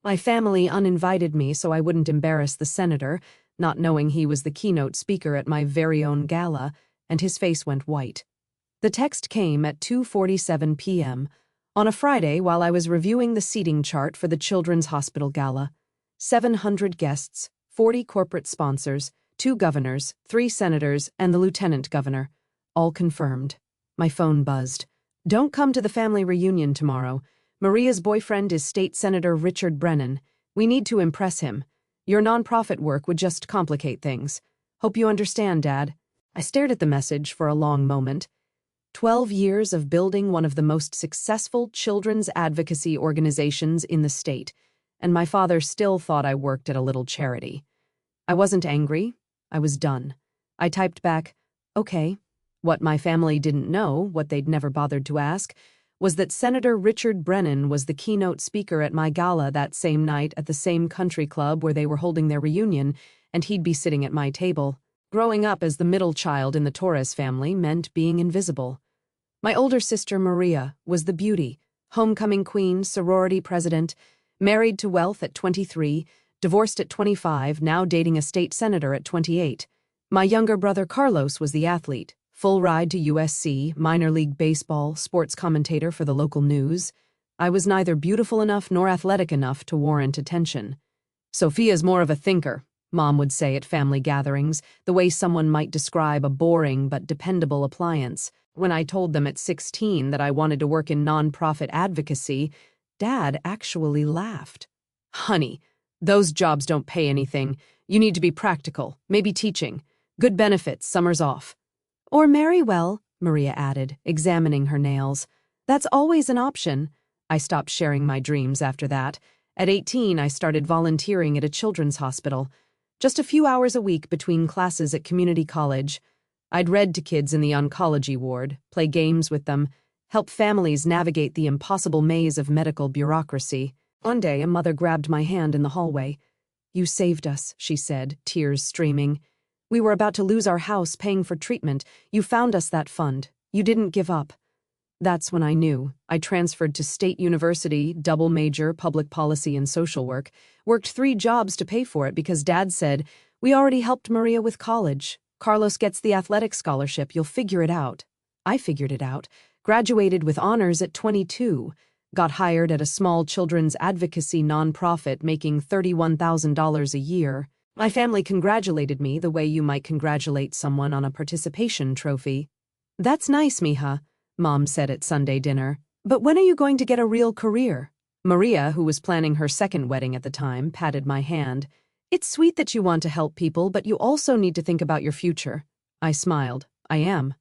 My family uninvited me so I wouldn't embarrass the senator, not knowing he was the keynote speaker at my very own gala, and his face went white. The text came at 2:47 p.m. on a Friday while I was reviewing the seating chart for the Children's Hospital Gala. 700 guests, 40 corporate sponsors, 2 governors, 3 senators, and the lieutenant governor. All confirmed. My phone buzzed. "Don't come to the family reunion tomorrow. Maria's boyfriend is State Senator Richard Brennan. We need to impress him. Your nonprofit work would just complicate things. Hope you understand, Dad." I stared at the message for a long moment. 12 years of building one of the most successful children's advocacy organizations in the state, and my father still thought I worked at a little charity. I wasn't angry. I was done. I typed back, "Okay." What my family didn't know, what they'd never bothered to ask, was that Senator Richard Brennan was the keynote speaker at my gala that same night at the same country club where they were holding their reunion, and he'd be sitting at my table. Growing up as the middle child in the Torres family meant being invisible. My older sister, Maria, was the beauty, homecoming queen, sorority president, married to wealth at 23, divorced at 25, now dating a state senator at 28. My younger brother, Carlos, was the athlete, full ride to USC, minor league baseball, sports commentator for the local news. I was neither beautiful enough nor athletic enough to warrant attention. "Sophia's more of a thinker," Mom would say at family gatherings, the way someone might describe a boring but dependable appliance. When I told them at 16 that I wanted to work in nonprofit advocacy, Dad actually laughed. "Honey, those jobs don't pay anything. You need to be practical, maybe teaching. Good benefits, summers off." "Or marry well," Maria added, examining her nails. "That's always an option." I stopped sharing my dreams after that. At 18, I started volunteering at a children's hospital. Just a few hours a week between classes at community college. I'd read to kids in the oncology ward, play games with them, help families navigate the impossible maze of medical bureaucracy. One day, a mother grabbed my hand in the hallway. "You saved us," she said, tears streaming. "We were about to lose our house paying for treatment. You found us that fund. You didn't give up." That's when I knew. I transferred to State University, double major, public policy and social work, worked 3 jobs to pay for it because Dad said, "We already helped Maria with college. Carlos gets the athletic scholarship. You'll figure it out." I figured it out, graduated with honors at 22, got hired at a small children's advocacy nonprofit making $31,000 a year. My family congratulated me the way you might congratulate someone on a participation trophy. "That's nice, mija," Mom said at Sunday dinner. "But when are you going to get a real career?" Maria, who was planning her second wedding at the time, patted my hand. "It's sweet that you want to help people, but you also need to think about your future." I smiled. "I am."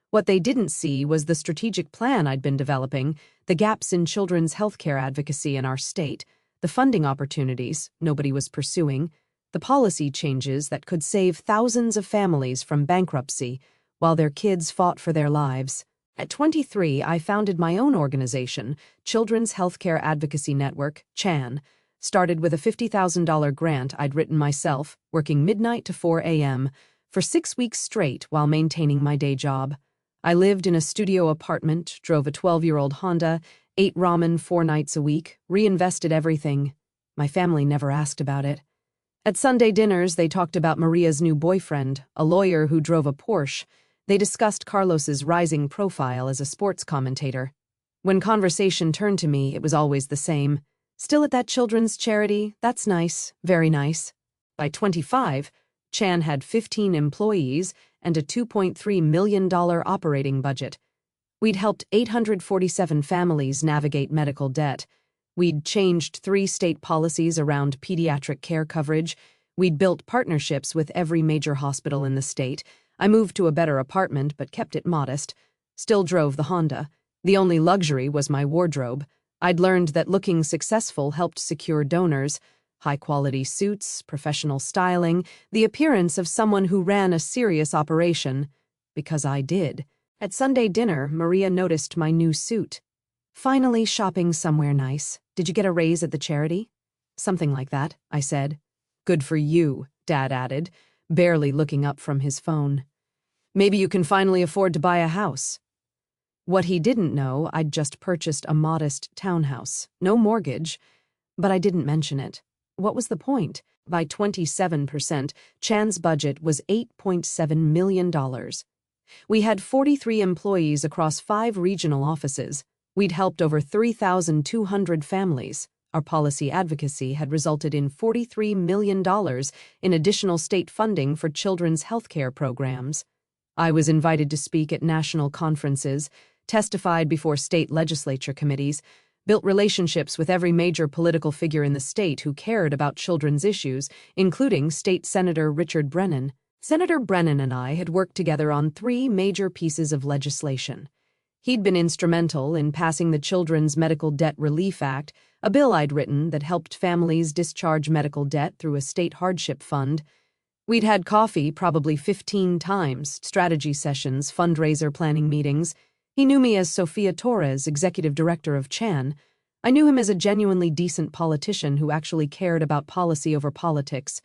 What they didn't see was the strategic plan I'd been developing, the gaps in children's healthcare advocacy in our state, the funding opportunities nobody was pursuing, the policy changes that could save thousands of families from bankruptcy while their kids fought for their lives. At 23, I founded my own organization, Children's Healthcare Advocacy Network, CHAN, started with a $50,000 grant I'd written myself, working midnight to 4 a.m., for 6 weeks straight while maintaining my day job. I lived in a studio apartment, drove a 12-year-old Honda, ate ramen 4 nights a week, reinvested everything. My family never asked about it. At Sunday dinners, they talked about Maria's new boyfriend, a lawyer who drove a Porsche. They discussed Carlos's rising profile as a sports commentator. When conversation turned to me, it was always the same. "Still at that children's charity? That's nice, very nice." By 25, Chan had 15 employees and a $2.3 million operating budget. We'd helped 847 families navigate medical debt. We'd changed 3 state policies around pediatric care coverage. We'd built partnerships with every major hospital in the state. I moved to a better apartment but kept it modest. Still drove the Honda. The only luxury was my wardrobe. I'd learned that looking successful helped secure donors, high-quality suits, professional styling, the appearance of someone who ran a serious operation. Because I did. At Sunday dinner, Maria noticed my new suit. "Finally shopping somewhere nice. Did you get a raise at the charity?" "Something like that," I said. "Good for you," Dad added, barely looking up from his phone. "Maybe you can finally afford to buy a house." What he didn't know, I'd just purchased a modest townhouse. No mortgage, But I didn't mention it. What was the point? By 27%, Chan's budget was $8.7 million. We had 43 employees across 5 regional offices. We'd helped over 3,200 families. Our policy advocacy had resulted in $43 million in additional state funding for children's health care programs. I was invited to speak at national conferences, testified before state legislature committees, built relationships with every major political figure in the state who cared about children's issues, including State Senator Richard Brennan. Senator Brennan and I had worked together on 3 major pieces of legislation. He'd been instrumental in passing the Children's Medical Debt Relief Act, a bill I'd written that helped families discharge medical debt through a state hardship fund. We'd had coffee probably 15 times, strategy sessions, fundraiser planning meetings. He knew me as Sophia Torres, executive director of Chan. I knew him as a genuinely decent politician who actually cared about policy over politics.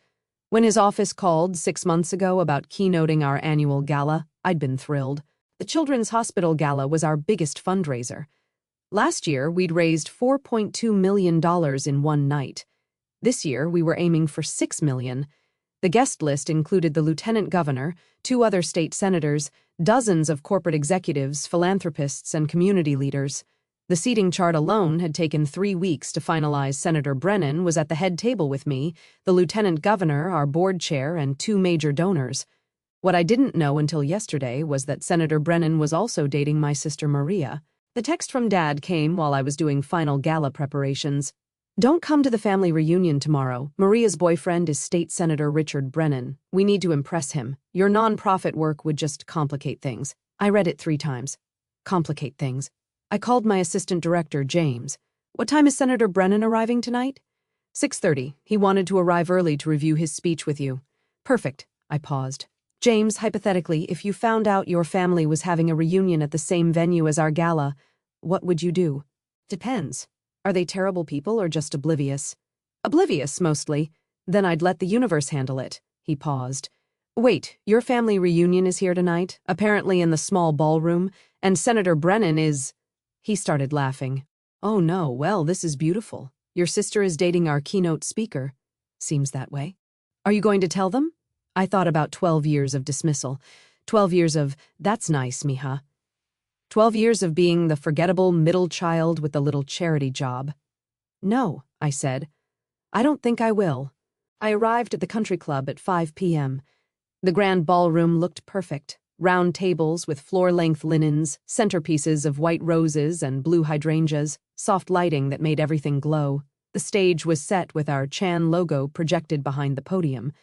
When his office called 6 months ago about keynoting our annual gala, I'd been thrilled. The Children's Hospital Gala was our biggest fundraiser. Last year, we'd raised $4.2 million in one night. This year, we were aiming for $6 million. The guest list included the lieutenant governor, 2 other state senators, dozens of corporate executives, philanthropists, and community leaders. The seating chart alone had taken 3 weeks to finalize. Senator Brennan was at the head table with me, the lieutenant governor, our board chair, and 2 major donors. What I didn't know until yesterday was that Senator Brennan was also dating my sister Maria. The text from Dad came while I was doing final gala preparations. "Don't come to the family reunion tomorrow. Maria's boyfriend is State Senator Richard Brennan. We need to impress him. Your nonprofit work would just complicate things." I read it 3 times. Complicate things. I called my assistant director, James. "What time is Senator Brennan arriving tonight?" 6:30. He wanted to arrive early to review his speech with you. Perfect. I paused. James, hypothetically, if you found out your family was having a reunion at the same venue as our gala, what would you do? Depends. Are they terrible people or just oblivious? Oblivious, mostly. Then I'd let the universe handle it. He paused. Wait, your family reunion is here tonight, apparently in the small ballroom, and Senator Brennan is... He started laughing. Oh no, well, this is beautiful. Your sister is dating our keynote speaker. Seems that way. Are you going to tell them? I thought about 12 years of dismissal. 12 years of, that's nice, mija. 12 years of being the forgettable middle child with the little charity job. No, I said. I don't think I will. I arrived at the country club at 5 p.m. The grand ballroom looked perfect. Round tables with floor-length linens, centerpieces of white roses and blue hydrangeas, soft lighting that made everything glow. The stage was set with our Chan logo projected behind the podium.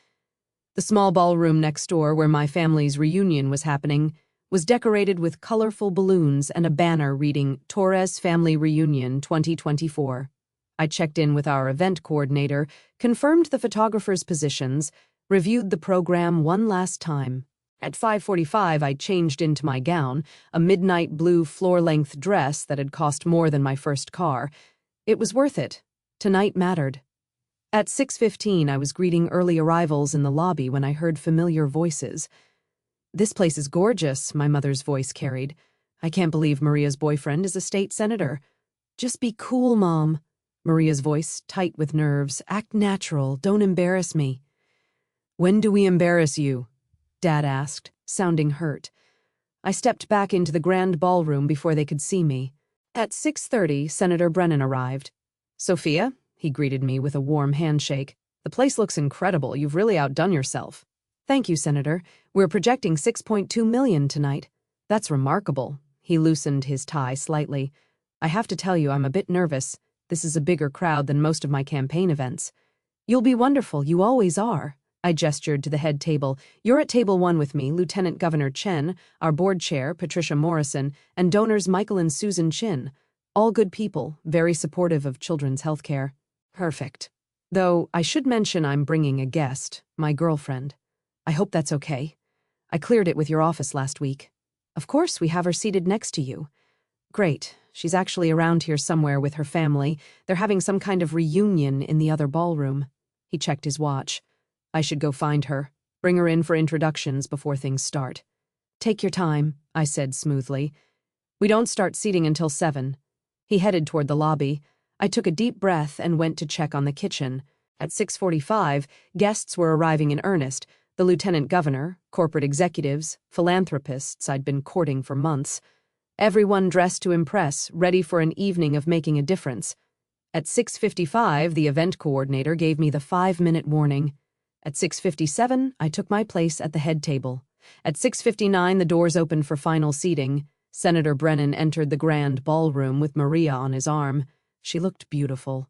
The small ballroom next door where my family's reunion was happening was decorated with colorful balloons and a banner reading Torres Family Reunion 2024. I checked in with our event coordinator, confirmed the photographers' positions, reviewed the program one last time. At 5:45, I changed into my gown, a midnight blue floor-length dress that had cost more than my first car. It was worth it. Tonight mattered. At 6:15, I was greeting early arrivals in the lobby when I heard familiar voices. This place is gorgeous, my mother's voice carried. I can't believe Maria's boyfriend is a state senator. Just be cool, Mom. Maria's voice, tight with nerves. Act natural, don't embarrass me. When do we embarrass you? Dad asked, sounding hurt. I stepped back into the grand ballroom before they could see me. At 6:30, Senator Brennan arrived. Sophia? He greeted me with a warm handshake. The place looks incredible. You've really outdone yourself. Thank you, Senator. We're projecting $6.2 million tonight. That's remarkable. He loosened his tie slightly. I have to tell you, I'm a bit nervous. This is a bigger crowd than most of my campaign events. You'll be wonderful. You always are. I gestured to the head table. You're at table 1 with me, Lieutenant Governor Chen, our board chair, Patricia Morrison, and donors Michael and Susan Chin. All good people, very supportive of children's health care. Perfect. Though I should mention I'm bringing a guest, my girlfriend. I hope that's okay. I cleared it with your office last week. Of course, we have her seated next to you. Great. She's actually around here somewhere with her family. They're having some kind of reunion in the other ballroom. He checked his watch. I should go find her. Bring her in for introductions before things start. Take your time, I said smoothly. We don't start seating until 7. He headed toward the lobby. I took a deep breath and went to check on the kitchen. At 6:45, guests were arriving in earnest, the lieutenant governor, corporate executives, philanthropists I'd been courting for months. Everyone dressed to impress, ready for an evening of making a difference. At 6:55, the event coordinator gave me the 5-minute warning. At 6:57, I took my place at the head table. At 6:59, the doors opened for final seating. Senator Brennan entered the grand ballroom with Maria on his arm. She looked beautiful.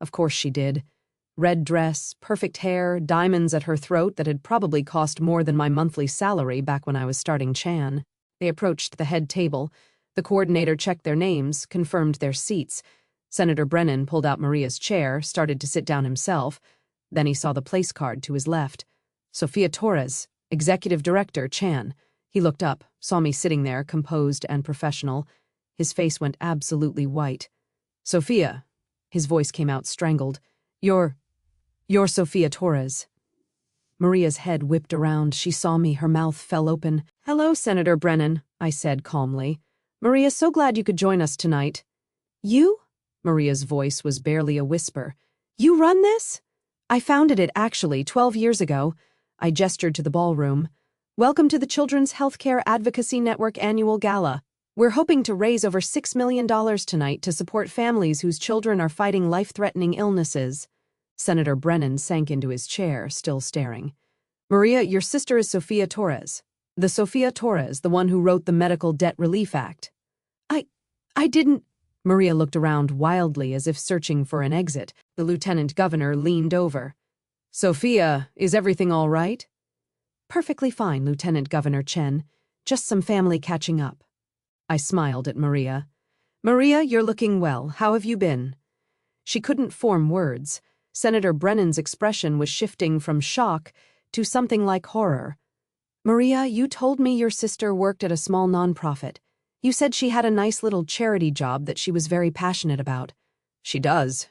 Of course she did. Red dress, perfect hair, diamonds at her throat that had probably cost more than my monthly salary back when I was starting Chan. They approached the head table. The coordinator checked their names, confirmed their seats. Senator Brennan pulled out Maria's chair, started to sit down himself. Then he saw the place card to his left. Sophia Torres, Executive Director, Chan. He looked up, saw me sitting there, composed and professional. His face went absolutely white. Sophia. His voice came out strangled. You're Sophia Torres. Maria's head whipped around. She saw me. Her mouth fell open. Hello, Senator Brennan, I said calmly. Maria, so glad you could join us tonight. You? Maria's voice was barely a whisper. You run this? I founded it, actually, 12 years ago. I gestured to the ballroom. Welcome to the Children's Healthcare Advocacy Network Annual Gala. We're hoping to raise over $6 million tonight to support families whose children are fighting life-threatening illnesses. Senator Brennan sank into his chair, still staring. Maria, your sister is Sophia Torres. The Sophia Torres, the one who wrote the Medical Debt Relief Act. I didn't... Maria looked around wildly as if searching for an exit. The lieutenant governor leaned over. Sophia, is everything all right? Perfectly fine, Lieutenant Governor Chen. Just some family catching up. I smiled at Maria. Maria, you're looking well. How have you been? She couldn't form words. Senator Brennan's expression was shifting from shock to something like horror. Maria, you told me your sister worked at a small nonprofit. You said she had a nice little charity job that she was very passionate about. She does.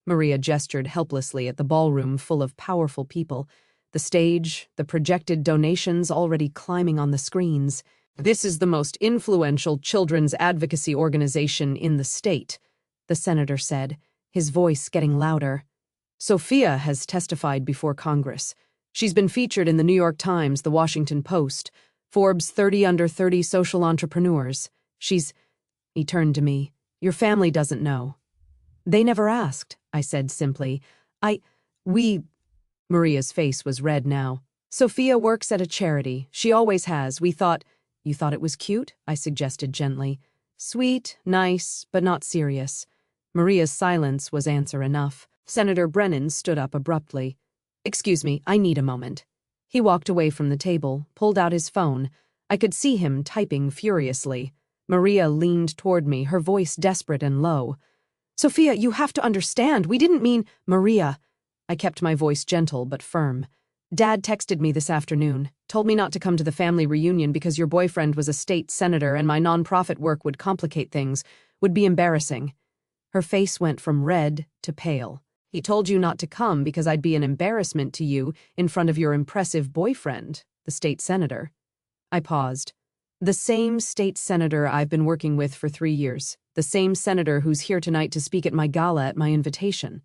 Maria gestured helplessly at the ballroom full of powerful people, the stage, the projected donations already climbing on the screens. This is the most influential children's advocacy organization in the state, the senator said, his voice getting louder. Sophia has testified before Congress. She's been featured in the New York Times, the Washington Post, Forbes 30 Under 30 Social Entrepreneurs. He turned to me. Your family doesn't know. They never asked, I said simply. Maria's face was red now. Sophia works at a charity. She always has. You thought it was cute? I suggested gently. Sweet, nice, but not serious. Maria's silence was answer enough. Senator Brennan stood up abruptly. Excuse me, I need a moment. He walked away from the table, pulled out his phone. I could see him typing furiously. Maria leaned toward me, her voice desperate and low. Sophia, you have to understand. We didn't mean... Maria. I kept my voice gentle but firm. Dad texted me this afternoon, told me not to come to the family reunion because your boyfriend was a state senator and my nonprofit work would complicate things, would be embarrassing. Her face went from red to pale. He told you not to come because I'd be an embarrassment to you in front of your impressive boyfriend, the state senator. I paused. The same state senator I've been working with for 3 years. The same senator who's here tonight to speak at my gala at my invitation.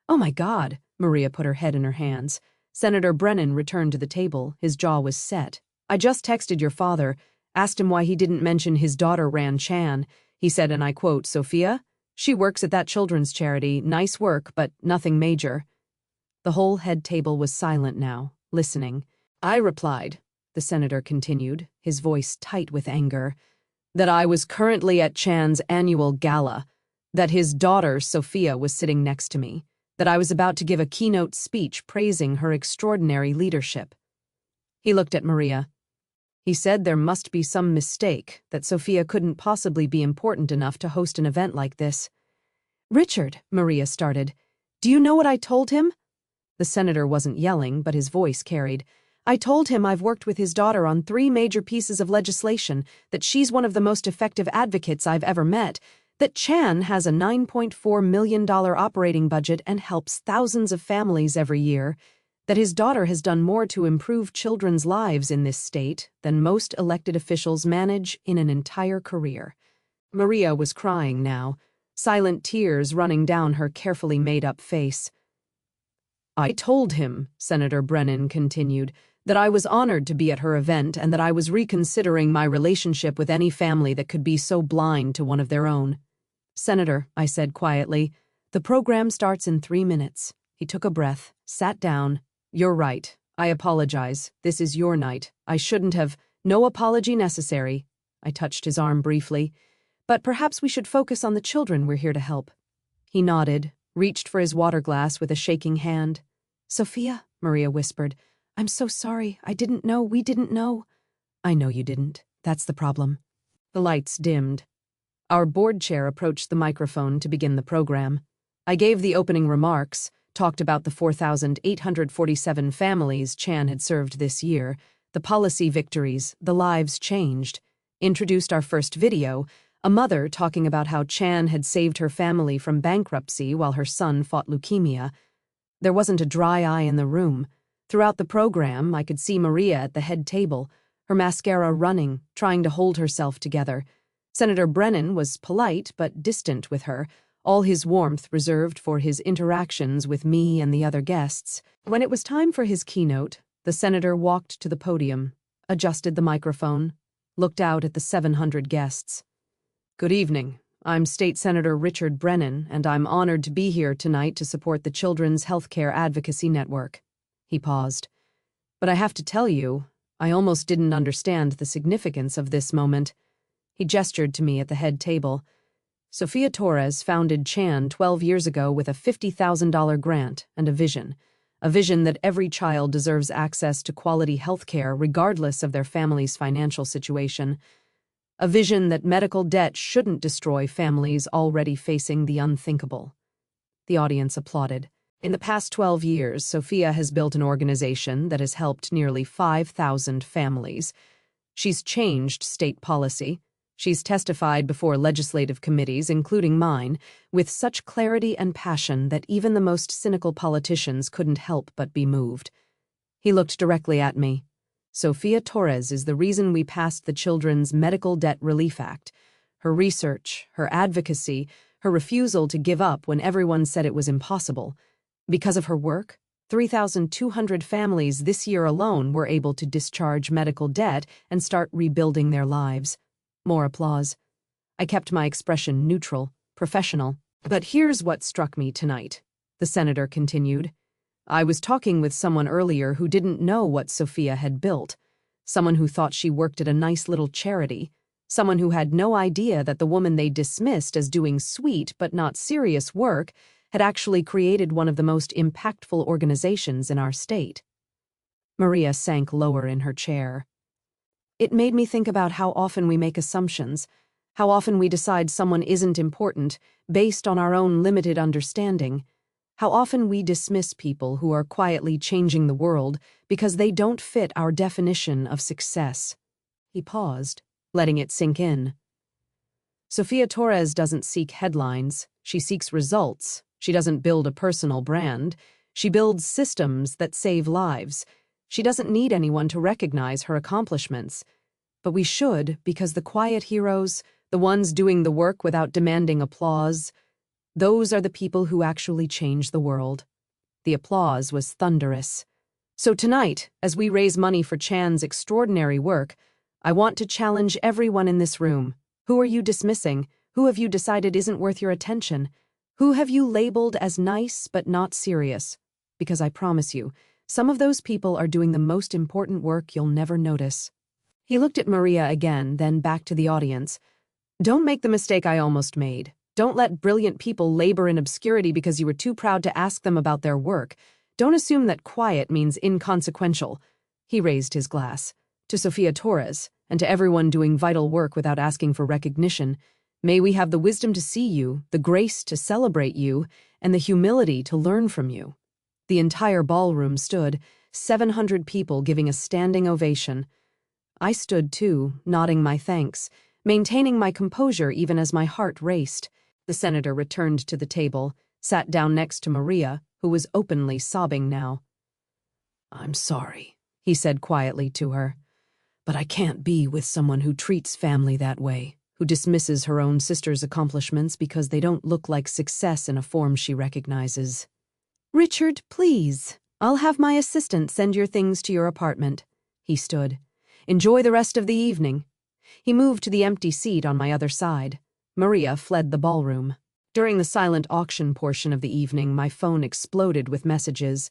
Oh my God, Maria put her head in her hands. Senator Brennan returned to the table. His jaw was set. I just texted your father, asked him why he didn't mention his daughter ran Chan. He said, and I quote, Sophia? She works at that children's charity. Nice work, but nothing major. The whole head table was silent now, listening. I replied, the senator continued, his voice tight with anger, that I was currently at Chan's annual gala, that his daughter, Sophia, was sitting next to me, that I was about to give a keynote speech praising her extraordinary leadership. He looked at Maria. He said there must be some mistake, that Sophia couldn't possibly be important enough to host an event like this. Richard, Maria started, do you know what I told him? The senator wasn't yelling, but his voice carried. I told him I've worked with his daughter on 3 major pieces of legislation, that she's one of the most effective advocates I've ever met, that Chan has a $9.4 million operating budget and helps thousands of families every year, that his daughter has done more to improve children's lives in this state than most elected officials manage in an entire career. Maria was crying now. silent tears running down her carefully made-up face. "I told him," Senator Brennan continued, "that I was honored to be at her event and that I was reconsidering my relationship with any family that could be so blind to one of their own." "Senator," I said quietly, "the program starts in 3 minutes." He took a breath, sat down. "You're right. I apologize. This is your night. I shouldn't have—" "No apology necessary." I touched his arm briefly. "But perhaps we should focus on the children we're here to help." He nodded, reached for his water glass with a shaking hand. "Sophia," Maria whispered, "I'm so sorry. I didn't know. We didn't know." "I know you didn't. That's the problem." The lights dimmed. Our board chair approached the microphone to begin the program. I gave the opening remarks, talked about the 4,847 families Chan had served this year, the policy victories, the lives changed, introduced our first video, a mother talking about how Chan had saved her family from bankruptcy while her son fought leukemia. There wasn't a dry eye in the room. Throughout the program, I could see Maria at the head table, her mascara running, trying to hold herself together. Senator Brennan was polite but distant with her, all his warmth reserved for his interactions with me and the other guests. When it was time for his keynote, the senator walked to the podium, adjusted the microphone, looked out at the 700 guests. "Good evening. I'm State Senator Richard Brennan, and I'm honored to be here tonight to support the Children's Healthcare Advocacy Network." He paused. "But I have to tell you, I almost didn't understand the significance of this moment." He gestured to me at the head table. "Sophia Torres founded Chan 12 years ago with a $50,000 grant and a vision that every child deserves access to quality health care regardless of their family's financial situation. A vision that medical debt shouldn't destroy families already facing the unthinkable." The audience applauded. In the past 12 years, Sophia has built an organization that has helped nearly 5,000 families. She's changed state policy. She's testified before legislative committees, including mine, with such clarity and passion that even the most cynical politicians couldn't help but be moved. He looked directly at me. "Sophia Torres is the reason we passed the Children's Medical Debt Relief Act. Her research, her advocacy, her refusal to give up when everyone said it was impossible. Because of her work, 3,200 families this year alone were able to discharge medical debt and start rebuilding their lives." More applause. I kept my expression neutral, professional. "But here's what struck me tonight," the senator continued. "I was talking with someone earlier who didn't know what Sophia had built, someone who thought she worked at a nice little charity, someone who had no idea that the woman they dismissed as doing sweet but not serious work had actually created one of the most impactful organizations in our state." Maria sank lower in her chair. It made me think about how often we make assumptions, how often we decide someone isn't important based on our own limited understanding, how often we dismiss people who are quietly changing the world because they don't fit our definition of success. He paused, letting it sink in. "Sophia Torres doesn't seek headlines. She seeks results. She doesn't build a personal brand. She builds systems that save lives. She doesn't need anyone to recognize her accomplishments. But we should, because the quiet heroes, the ones doing the work without demanding applause, those are the people who actually change the world." The applause was thunderous. "So tonight, as we raise money for Chan's extraordinary work, I want to challenge everyone in this room. Who are you dismissing? Who have you decided isn't worth your attention? Who have you labeled as nice but not serious? Because I promise you, some of those people are doing the most important work you'll never notice." He looked at Maria again, then back to the audience. "Don't make the mistake I almost made. Don't let brilliant people labor in obscurity because you were too proud to ask them about their work. Don't assume that quiet means inconsequential." He raised his glass. "To Sophia Torres, and to everyone doing vital work without asking for recognition, may we have the wisdom to see you, the grace to celebrate you, and the humility to learn from you." The entire ballroom stood, 700 people giving a standing ovation. I stood too, nodding my thanks, maintaining my composure even as my heart raced. The senator returned to the table, sat down next to Maria, who was openly sobbing now. "I'm sorry," he said quietly to her, "but I can't be with someone who treats family that way. who dismisses her own sister's accomplishments because they don't look like success in a form she recognizes. "Richard, please. I'll have my assistant send your things to your apartment." He stood. "Enjoy the rest of the evening." He moved to the empty seat on my other side. Maria fled the ballroom. During the silent auction portion of the evening, my phone exploded with messages.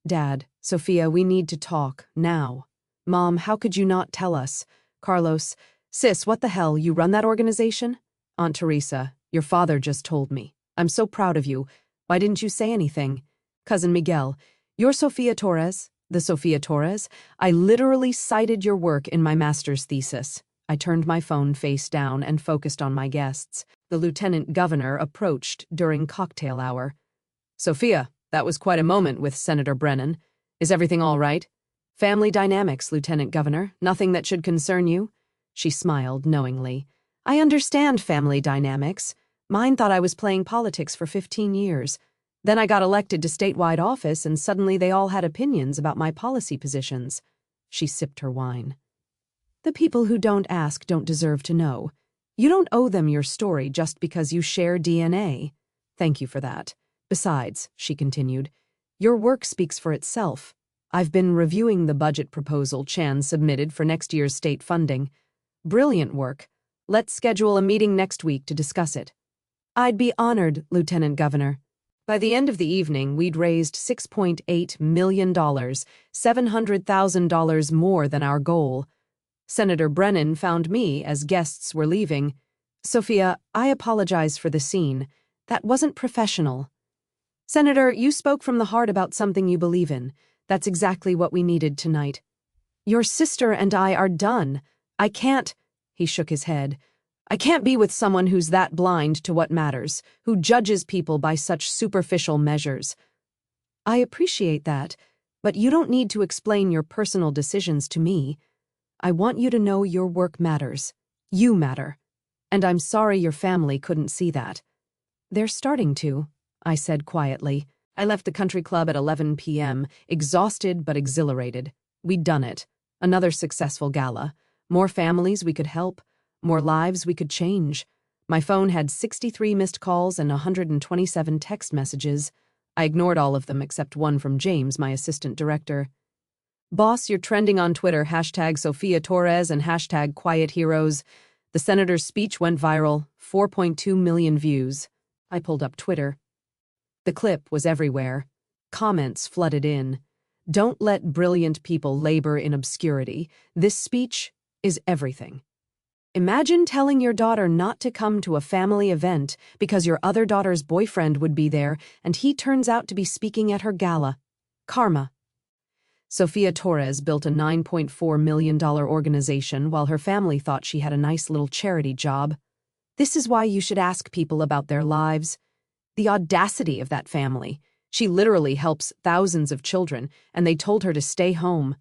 "Dad, Sophia, we need to talk, now. Mom, how could you not tell us? Carlos, sis, what the hell, you run that organization? Aunt Teresa, your father just told me. I'm so proud of you. Why didn't you say anything? Cousin Miguel, you're Sofia Torres, the Sofia Torres? I literally cited your work in my master's thesis." I turned my phone face down and focused on my guests. The lieutenant governor approached during cocktail hour. "Sophia, that was quite a moment with Senator Brennan. Is everything all right?" "Family dynamics, Lieutenant Governor. Nothing that should concern you." She smiled knowingly. "I understand family dynamics. Mine thought I was playing politics for 15 years. Then I got elected to statewide office and suddenly they all had opinions about my policy positions." She sipped her wine. "The people who don't ask don't deserve to know. You don't owe them your story just because you share DNA. Thank you for that. Besides," she continued, "your work speaks for itself. I've been reviewing the budget proposal Chan submitted for next year's state funding. Brilliant work. Let's schedule a meeting next week to discuss it." "I'd be honored, Lieutenant Governor." By the end of the evening, we'd raised $6.8 million, $700,000 more than our goal. Senator Brennan found me as guests were leaving. "Sophia, I apologize for the scene. That wasn't professional." "Senator, you spoke from the heart about something you believe in. That's exactly what we needed tonight." "Your sister and I are done. I can't—" He shook his head. "I can't be with someone who's that blind to what matters, who judges people by such superficial measures." "I appreciate that, but you don't need to explain your personal decisions to me. I want you to know your work matters. You matter. And I'm sorry your family couldn't see that." "They're starting to," I said quietly. I left the country club at 11 p.m., exhausted but exhilarated. We'd done it. Another successful gala. More families we could help. More lives we could change. My phone had 63 missed calls and 127 text messages. I ignored all of them except one from James, my assistant director. "Boss, you're trending on Twitter, #Sophia Torres and #QuietHeroes. The senator's speech went viral, 4.2 million views." I pulled up Twitter. The clip was everywhere. Comments flooded in. "Don't let brilliant people labor in obscurity. This speech is everything." "Imagine telling your daughter not to come to a family event because your other daughter's boyfriend would be there and he turns out to be speaking at her gala. Karma." Sofia Torres built a $9.4 million organization while her family thought she had a nice little charity job. This is why you should ask people about their lives. The audacity of that family. She literally helps thousands of children, and they told her to stay home.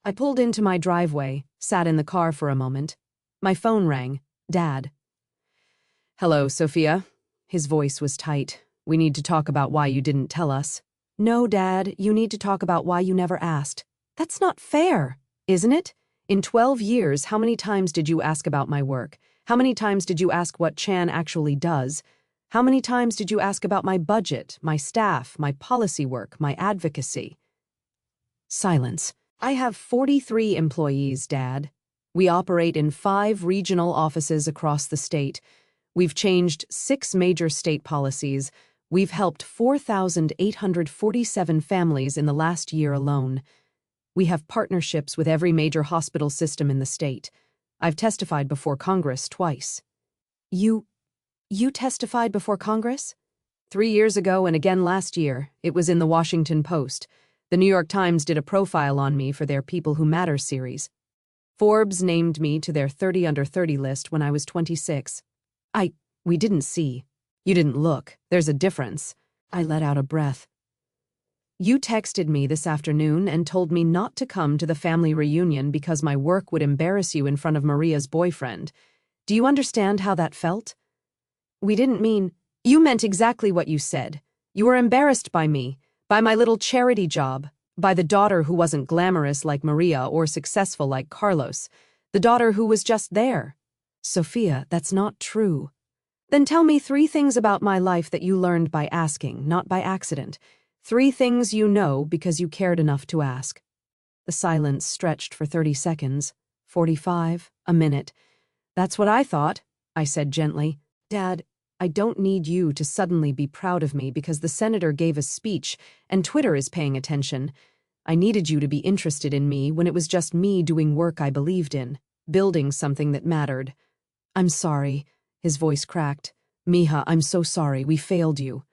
I pulled into my driveway, sat in the car for a moment. My phone rang. Dad. "Hello, Sophia." His voice was tight. "We need to talk about why you didn't tell us." "No, Dad, you need to talk about why you never asked." "That's not fair, isn't it? In 12 years, how many times did you ask about my work? How many times did you ask what Chan actually does? How many times did you ask about my budget, my staff, my policy work, my advocacy?" Silence. "I have 43 employees, Dad. We operate in 5 regional offices across the state. We've changed 6 major state policies. We've helped 4,847 families in the last year alone. We have partnerships with every major hospital system in the state. I've testified before Congress twice." You testified before Congress?" 3 years ago and again last year. It was in the Washington Post. The New York Times did a profile on me for their People Who Matter series. Forbes named me to their 30 under 30 list when I was 26. We didn't see. You didn't look. There's a difference." I let out a breath. "You texted me this afternoon and told me not to come to the family reunion because my work would embarrass you in front of Maria's boyfriend. Do you understand how that felt?" "We didn't mean—" "You meant exactly what you said. You were embarrassed by me, by my little charity job, by the daughter who wasn't glamorous like Maria or successful like Carlos, the daughter who was just there. Sophia, that's not true. Then tell me 3 things about my life that you learned by asking, not by accident. 3 things you know because you cared enough to ask. The silence stretched for 30 seconds, 45, a minute. That's what I thought, I said gently. Dad, I don't need you to suddenly be proud of me because the senator gave a speech and Twitter is paying attention. I needed you to be interested in me when it was just me doing work I believed in, building something that mattered. I'm sorry, his voice cracked. Miha, I'm so sorry, we failed you.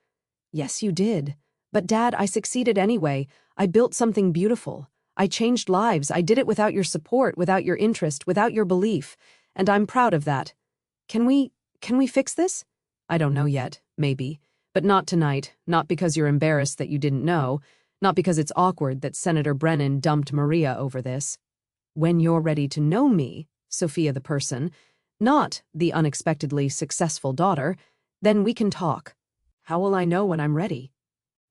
Yes, you did. But Dad, I succeeded anyway. I built something beautiful. I changed lives. I did it without your support, without your interest, without your belief. And I'm proud of that. Can we fix this? I don't know yet, maybe. But not tonight, not because you're embarrassed that you didn't know, not because it's awkward that Senator Brennan dumped Maria over this. When you're ready to know me, Sophia the person, not the unexpectedly successful daughter, then we can talk. How will I know when I'm ready?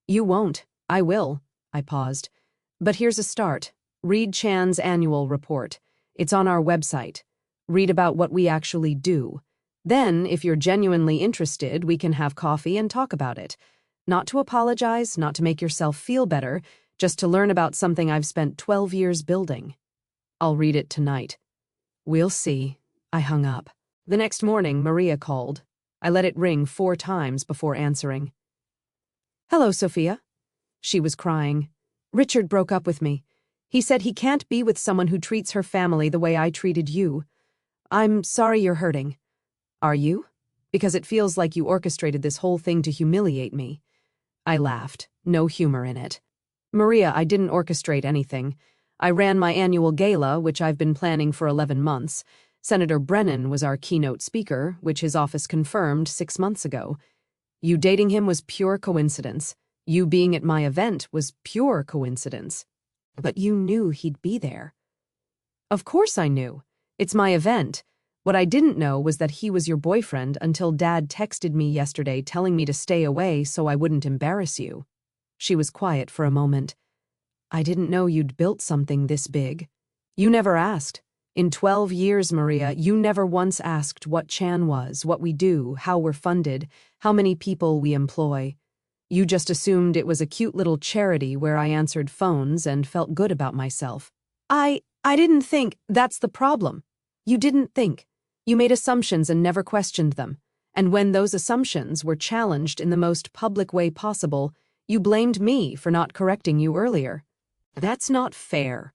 You won't. I will. I paused. But here's a start. Read Chan's annual report. It's on our website. Read about what we actually do. Then, if you're genuinely interested, we can have coffee and talk about it. Not to apologize, not to make yourself feel better, just to learn about something I've spent 12 years building. I'll read it tonight. We'll see. I hung up. The next morning, Maria called. I let it ring 4 times before answering. Hello, Sophia. She was crying. Richard broke up with me. He said he can't be with someone who treats her family the way I treated you. I'm sorry you're hurting. Are you? Because it feels like you orchestrated this whole thing to humiliate me. I laughed, no humor in it. Maria, I didn't orchestrate anything. I ran my annual gala, which I've been planning for 11 months. Senator Brennan was our keynote speaker, which his office confirmed 6 months ago. You dating him was pure coincidence. You being at my event was pure coincidence. But you knew he'd be there. Of course I knew. It's my event. What I didn't know was that he was your boyfriend until Dad texted me yesterday telling me to stay away so I wouldn't embarrass you. She was quiet for a moment. I didn't know you'd built something this big. You never asked. In 12 years, Maria, you never once asked what Chan was, what we do, how we're funded, how many people we employ. You just assumed it was a cute little charity where I answered phones and felt good about myself. I didn't think. That's the problem. You didn't think. You made assumptions and never questioned them. And when those assumptions were challenged in the most public way possible, you blamed me for not correcting you earlier. That's not fair.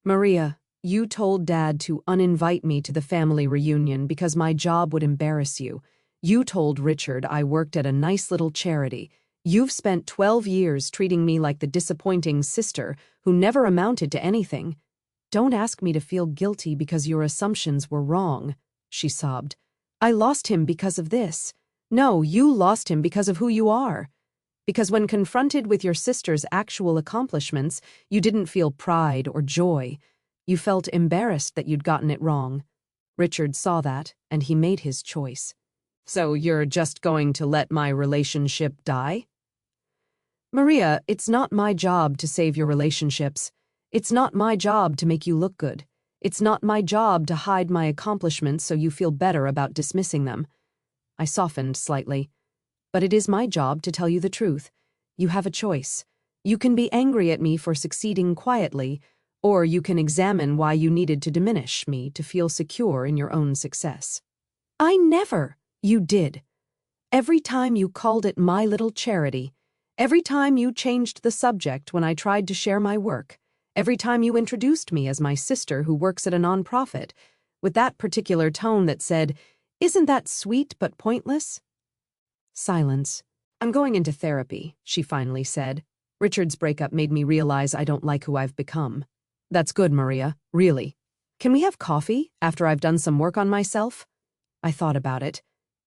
Maria, you told Dad to uninvite me to the family reunion because my job would embarrass you. You told Richard I worked at a nice little charity. You've spent 12 years treating me like the disappointing sister who never amounted to anything. Don't ask me to feel guilty because your assumptions were wrong, she sobbed. I lost him because of this. No, you lost him because of who you are. Because when confronted with your sister's actual accomplishments, you didn't feel pride or joy. You felt embarrassed that you'd gotten it wrong. Richard saw that, and he made his choice. So you're just going to let my relationship die? Maria, it's not my job to save your relationships. It's not my job to make you look good. It's not my job to hide my accomplishments so you feel better about dismissing them. I softened slightly. But it is my job to tell you the truth. You have a choice. You can be angry at me for succeeding quietly, or you can examine why you needed to diminish me to feel secure in your own success. I never. You did. Every time you called it my little charity, every time you changed the subject when I tried to share my work, every time you introduced me as my sister who works at a nonprofit, with that particular tone that said, "Isn't that sweet but pointless?" Silence. I'm going into therapy, she finally said. Richard's breakup made me realize I don't like who I've become. That's good, Maria, really. Can we have coffee after I've done some work on myself? I thought about it.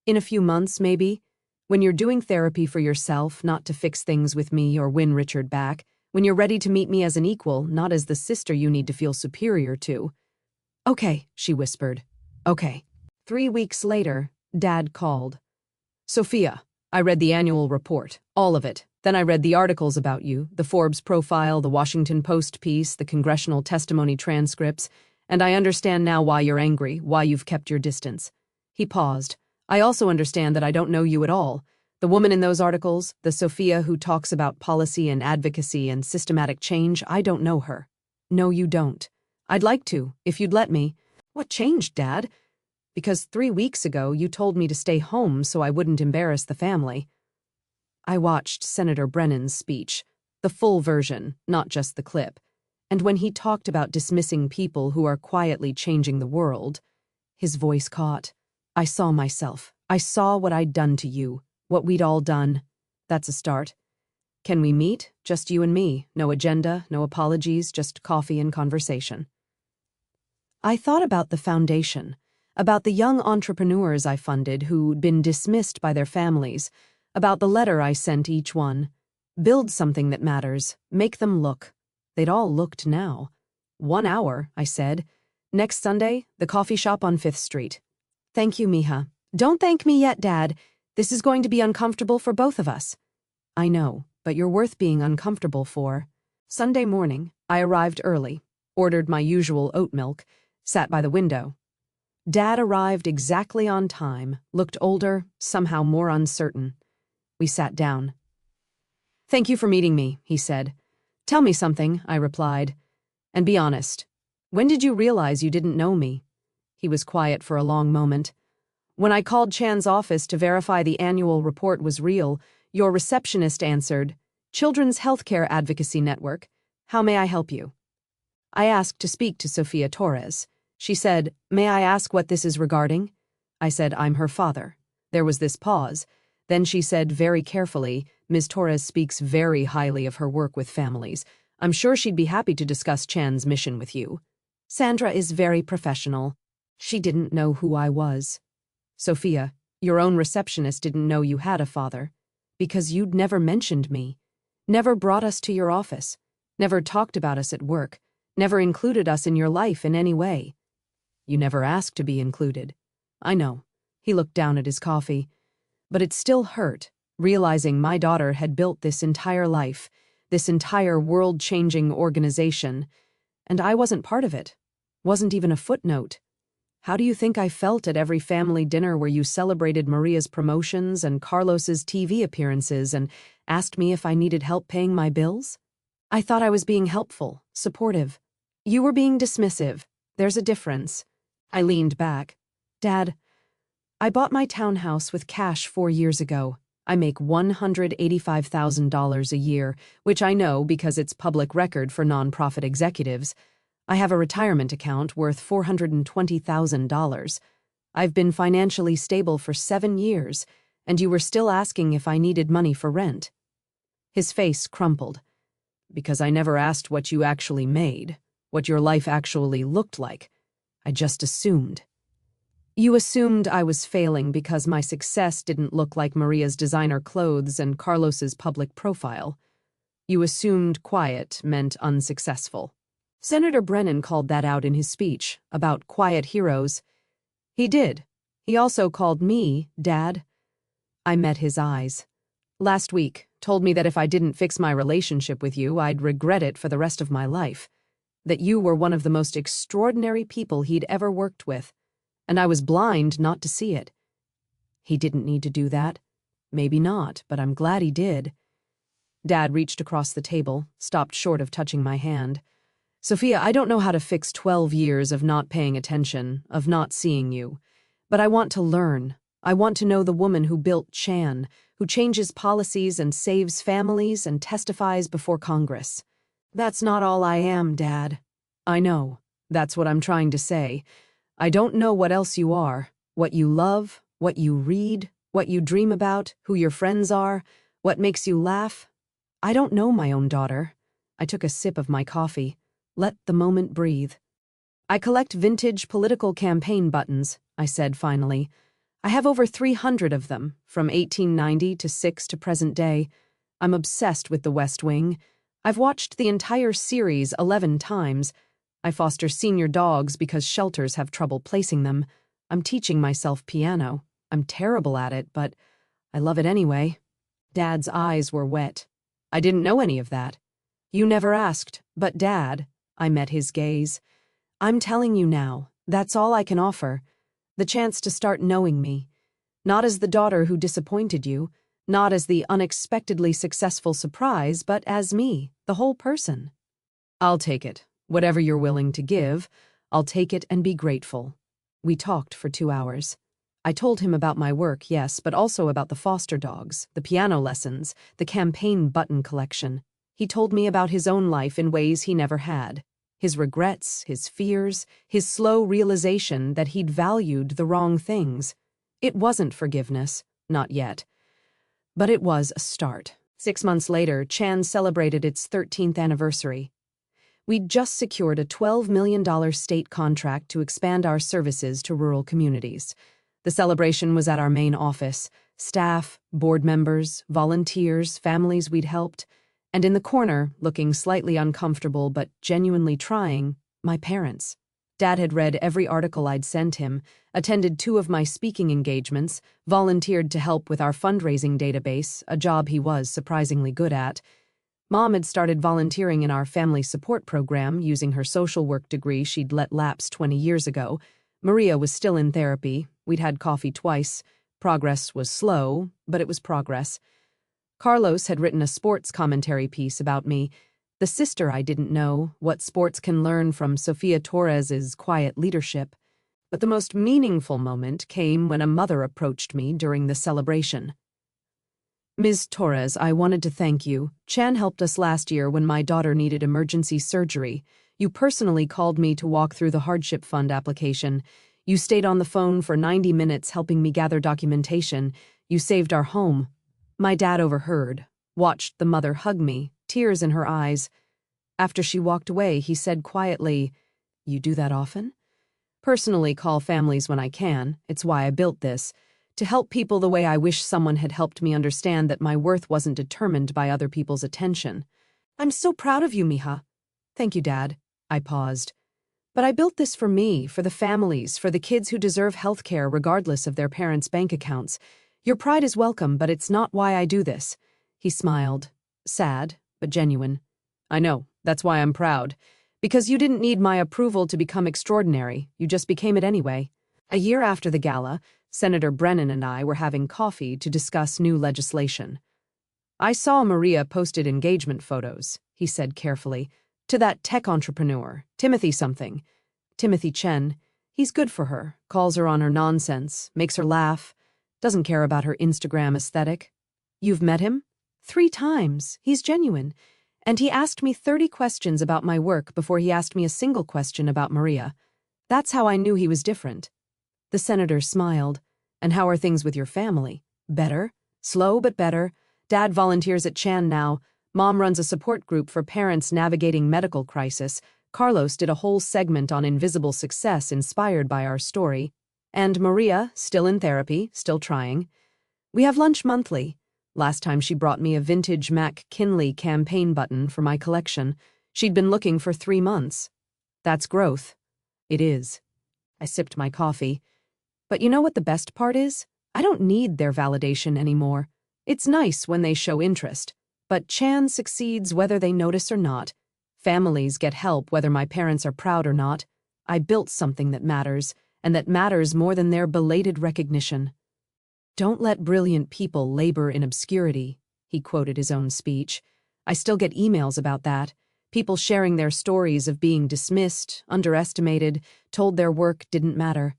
In a few months, maybe. When you're doing therapy for yourself, not to fix things with me or win Richard back. When you're ready to meet me as an equal, not as the sister you need to feel superior to. Okay, she whispered. Okay. 3 weeks later, Dad called. Sophia, I read the annual report, all of it. Then I read the articles about you, the Forbes profile, the Washington Post piece, the congressional testimony transcripts, And I understand now why you're angry, why you've kept your distance. He paused. I also understand that I don't know you at all. The woman in those articles, the Sophia who talks about policy and advocacy and systematic change, I don't know her. No, you don't. I'd like to, if you'd let me. What changed, Dad? Because 3 weeks ago you told me to stay home so I wouldn't embarrass the family. I watched Senator Brennan's speech, the full version, not just the clip. And when he talked about dismissing people who are quietly changing the world, his voice caught. I saw myself. I saw what I'd done to you, what we'd all done. That's a start. Can we meet? Just you and me. No agenda, no apologies, just coffee and conversation. I thought about the foundation, about the young entrepreneurs I funded who'd been dismissed by their families, about the letter I sent each one. Build something that matters. Make them look. They'd all looked now. 1 hour, I said. Next Sunday, the coffee shop on 5th Street. Thank you, Mija. Don't thank me yet, Dad. This is going to be uncomfortable for both of us. I know, but you're worth being uncomfortable for. Sunday morning, I arrived early, ordered my usual oat milk, sat by the window. Dad arrived exactly on time, looked older, somehow more uncertain. We sat down. Thank you for meeting me, he said. Tell me something, I replied. And be honest. When did you realize you didn't know me? He was quiet for a long moment. When I called Chan's office to verify the annual report was real, your receptionist answered, Children's Healthcare Advocacy Network. How may I help you? I asked to speak to Sophia Torres. She said, May I ask what this is regarding? I said, I'm her father. There was this pause. Then she said very carefully, Ms. Torres speaks very highly of her work with families. I'm sure she'd be happy to discuss Chan's mission with you. Sandra is very professional. She didn't know who I was. Sophia, your own receptionist didn't know you had a father. Because you'd never mentioned me. Never brought us to your office. Never talked about us at work. Never included us in your life in any way. You never asked to be included. I know. He looked down at his coffee. But it still hurt, realizing my daughter had built this entire life, this entire world-changing organization, and I wasn't part of it, wasn't even a footnote. How do you think I felt at every family dinner where you celebrated Maria's promotions and Carlos's TV appearances and asked me if I needed help paying my bills? I thought I was being helpful, supportive. You were being dismissive. There's a difference. I leaned back. Dad, I bought my townhouse with cash 4 years ago. I make $185,000 a year, which I know because it's public record for nonprofit executives. I have a retirement account worth $420,000. I've been financially stable for 7 years, and you were still asking if I needed money for rent. His face crumpled. Because I never asked what you actually made, what your life actually looked like. I just assumed. You assumed I was failing because my success didn't look like Maria's designer clothes and Carlos's public profile. You assumed quiet meant unsuccessful. Senator Brennan called that out in his speech about quiet heroes. He did. He also called me Dad. I met his eyes. Last week, told me that if I didn't fix my relationship with you, I'd regret it for the rest of my life. That you were one of the most extraordinary people he'd ever worked with. And I was blind not to see it. He didn't need to do that. Maybe not, but I'm glad he did. Dad reached across the table, stopped short of touching my hand. Sophia, I don't know how to fix 12 years of not paying attention, of not seeing you. But I want to learn. I want to know the woman who built Chan, who changes policies and saves families and testifies before Congress. That's not all I am, Dad. I know. That's what I'm trying to say. I don't know what else you are, what you love, what you read, what you dream about, who your friends are, what makes you laugh. I don't know my own daughter. I took a sip of my coffee. Let the moment breathe. I collect vintage political campaign buttons, I said finally. I have over 300 of them, from 1890 to 6 to present day. I'm obsessed with the West Wing. I've watched the entire series 11 times. I foster senior dogs because shelters have trouble placing them. I'm teaching myself piano. I'm terrible at it, but I love it anyway. Dad's eyes were wet. I didn't know any of that. You never asked, but Dad, I met his gaze. I'm telling you now, that's all I can offer. The chance to start knowing me. Not as the daughter who disappointed you, not as the unexpectedly successful surprise, but as me, the whole person. I'll take it. Whatever you're willing to give, I'll take it and be grateful. We talked for 2 hours. I told him about my work, yes, but also about the foster dogs, the piano lessons, the campaign button collection. He told me about his own life in ways he never had. His regrets, his fears, his slow realization that he'd valued the wrong things. It wasn't forgiveness, not yet. But it was a start. 6 months later, Chan celebrated its 13th anniversary. We'd just secured a $12 million state contract to expand our services to rural communities. The celebration was at our main office. Staff, board members, volunteers, families we'd helped. And in the corner, looking slightly uncomfortable but genuinely trying, my parents. Dad had read every article I'd sent him, attended 2 of my speaking engagements, volunteered to help with our fundraising database, a job he was surprisingly good at. Mom had started volunteering in our family support program using her social work degree she'd let lapse 20 years ago. Maria was still in therapy. We'd had coffee twice. Progress was slow, but it was progress. Carlos had written a sports commentary piece about me, the sister I didn't know, what sports can learn from Sofia Torres's quiet leadership. But the most meaningful moment came when a mother approached me during the celebration. Ms. Torres, I wanted to thank you. Chan helped us last year when my daughter needed emergency surgery. You personally called me to walk through the hardship fund application. You stayed on the phone for 90 minutes helping me gather documentation. You saved our home. My dad overheard, watched the mother hug me, tears in her eyes. After she walked away, he said quietly, "You do that often?" Personally call families when I can. It's why I built this. To help people the way I wish someone had helped me understand that my worth wasn't determined by other people's attention. I'm so proud of you, Mija. Thank you, Dad. I paused. But I built this for me, for the families, for the kids who deserve health care regardless of their parents' bank accounts. Your pride is welcome, but it's not why I do this. He smiled. Sad, but genuine. I know, that's why I'm proud. Because you didn't need my approval to become extraordinary, you just became it anyway. A year after the gala, Senator Brennan and I were having coffee to discuss new legislation. I saw Maria posted engagement photos, he said carefully, to that tech entrepreneur, Timothy something. Timothy Chen. He's good for her, calls her on her nonsense, makes her laugh, doesn't care about her Instagram aesthetic. You've met him? 3 times. He's genuine. And he asked me 30 questions about my work before he asked me a single question about Maria. That's how I knew he was different. The senator smiled. And how are things with your family? Better. Slow but better. Dad volunteers at Chan now. Mom runs a support group for parents navigating medical crisis. Carlos did a whole segment on invisible success inspired by our story. And Maria, still in therapy, still trying. We have lunch monthly. Last time she brought me a vintage Mac Kinley campaign button for my collection. She'd been looking for 3 months. That's growth. It is. I sipped my coffee. But you know what the best part is? I don't need their validation anymore. It's nice when they show interest. But Chan succeeds whether they notice or not. Families get help whether my parents are proud or not. I built something that matters, and that matters more than their belated recognition. Don't let brilliant people labor in obscurity, he quoted his own speech. I still get emails about that. People sharing their stories of being dismissed, underestimated, told their work didn't matter.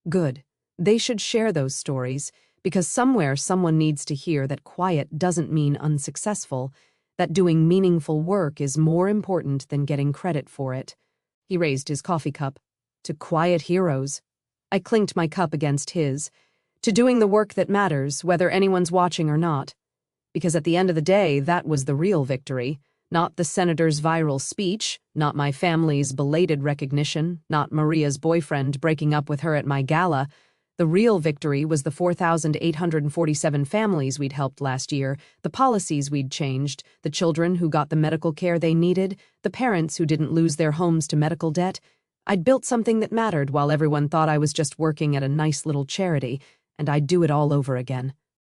Good. They should share those stories, because somewhere someone needs to hear that quiet doesn't mean unsuccessful, that doing meaningful work is more important than getting credit for it. He raised his coffee cup. To quiet heroes. I clinked my cup against his. To doing the work that matters, whether anyone's watching or not. Because at the end of the day, that was the real victory. Not the senator's viral speech, not my family's belated recognition, not Maria's boyfriend breaking up with her at my gala. The real victory was the 4,847 families we'd helped last year, the policies we'd changed, the children who got the medical care they needed, the parents who didn't lose their homes to medical debt. I'd built something that mattered while everyone thought I was just working at a nice little charity, and I'd do it all over again.